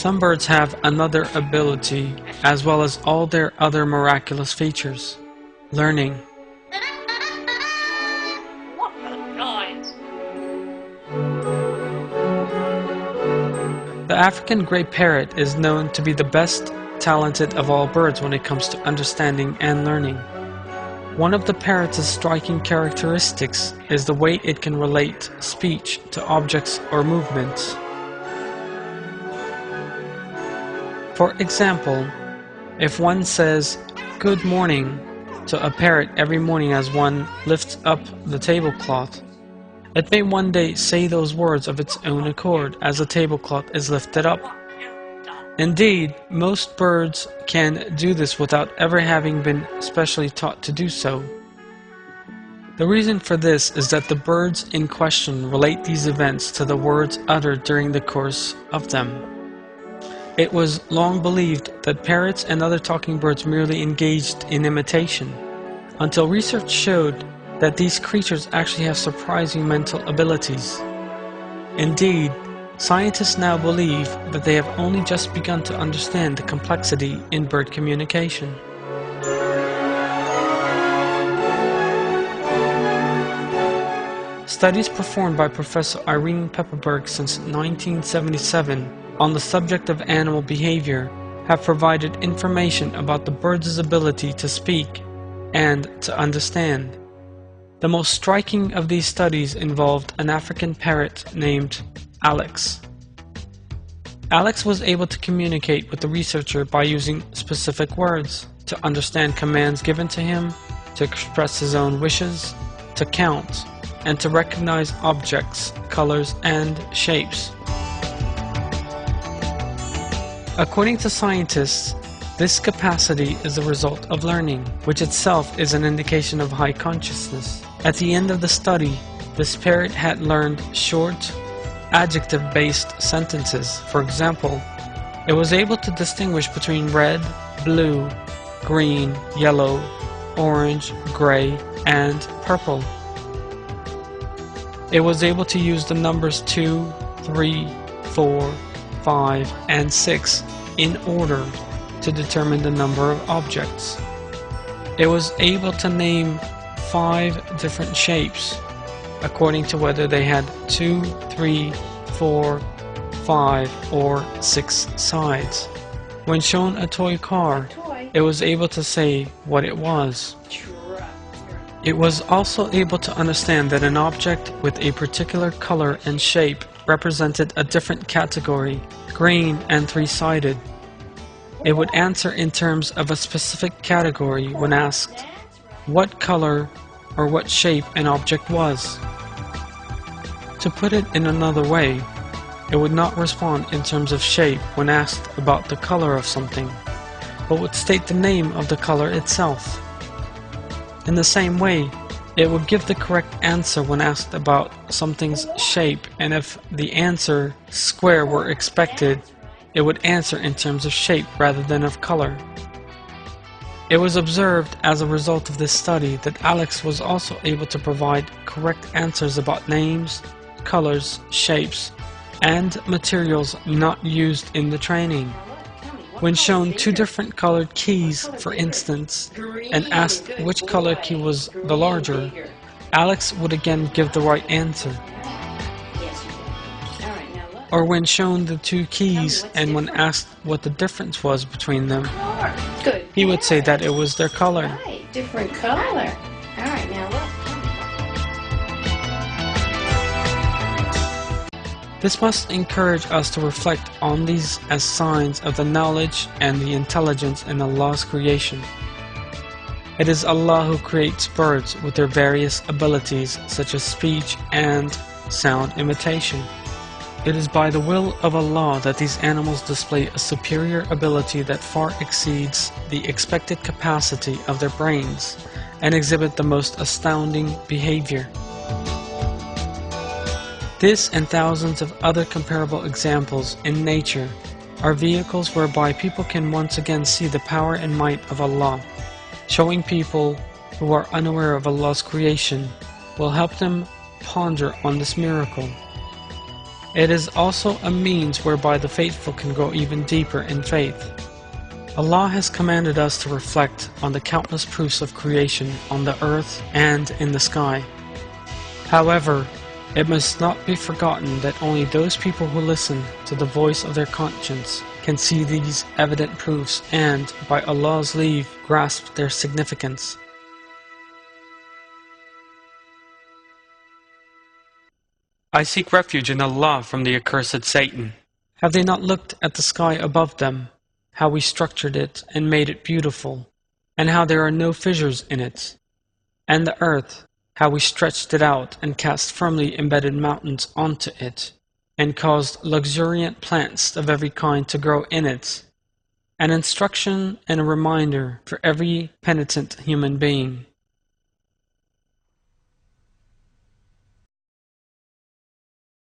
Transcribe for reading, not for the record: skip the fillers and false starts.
Some birds have another ability, as well as all their other miraculous features. Learning. What a noise! The African grey parrot is known to be the best talented of all birds when it comes to understanding and learning. One of the parrot's striking characteristics is the way it can relate speech to objects or movements. For example, if one says "good morning" to a parrot every morning as one lifts up the tablecloth, it may one day say those words of its own accord as the tablecloth is lifted up. Indeed, most birds can do this without ever having been specially taught to do so. The reason for this is that the birds in question relate these events to the words uttered during the course of them. It was long believed that parrots and other talking birds merely engaged in imitation, until research showed that these creatures actually have surprising mental abilities. Indeed, scientists now believe that they have only just begun to understand the complexity in bird communication. Studies performed by Professor Irene Pepperberg since 1977 on the subject of animal behavior have provided information about the bird's ability to speak and to understand. The most striking of these studies involved an African parrot named Alex. Alex was able to communicate with the researcher by using specific words, to understand commands given to him, to express his own wishes, to count, and to recognize objects, colors, and shapes. According to scientists, this capacity is the result of learning, which itself is an indication of high consciousness. At the end of the study, this parrot had learned short, adjective-based sentences. For example, it was able to distinguish between red, blue, green, yellow, orange, gray, and purple. It was able to use the numbers 2, 3, 4, 5, and 6 in order to determine the number of objects. It was able to name 5 different shapes according to whether they had 2, 3, 4, 5, or 6 sides. When shown a toy car, it was able to say what it was. It was also able to understand that an object with a particular color and shape represented a different category, green and 3-sided. It would answer in terms of a specific category when asked what color or what shape an object was. To put it in another way, it would not respond in terms of shape when asked about the color of something, but would state the name of the color itself. In the same way, it would give the correct answer when asked about something's shape, and if the answer square were expected, it would answer in terms of shape rather than of color. It was observed as a result of this study that Alex was also able to provide correct answers about names, colors, shapes, and materials not used in the training. When shown 2 different colored keys, for instance, and asked which color key was the larger, Alex would again give the right answer. Or when shown the 2 keys and when asked what the difference was between them, he would say that it was their color. Right, different color. All right, now look. This must encourage us to reflect on these as signs of the knowledge and the intelligence in Allah's creation. It is Allah who creates birds with their various abilities such as speech and sound imitation. It is by the will of Allah that these animals display a superior ability that far exceeds the expected capacity of their brains and exhibit the most astounding behavior. This and thousands of other comparable examples in nature are vehicles whereby people can once again see the power and might of Allah. Showing people who are unaware of Allah's creation will help them ponder on this miracle. It is also a means whereby the faithful can go even deeper in faith. Allah has commanded us to reflect on the countless proofs of creation on the earth and in the sky. However, it must not be forgotten that only those people who listen to the voice of their conscience can see these evident proofs and, by Allah's leave, grasp their significance. I seek refuge in Allah from the accursed Satan. Have they not looked at the sky above them, how we structured it and made it beautiful, and how there are no fissures in it? And the earth, how we stretched it out and cast firmly embedded mountains onto it, and caused luxuriant plants of every kind to grow in it, an instruction and a reminder for every penitent human being.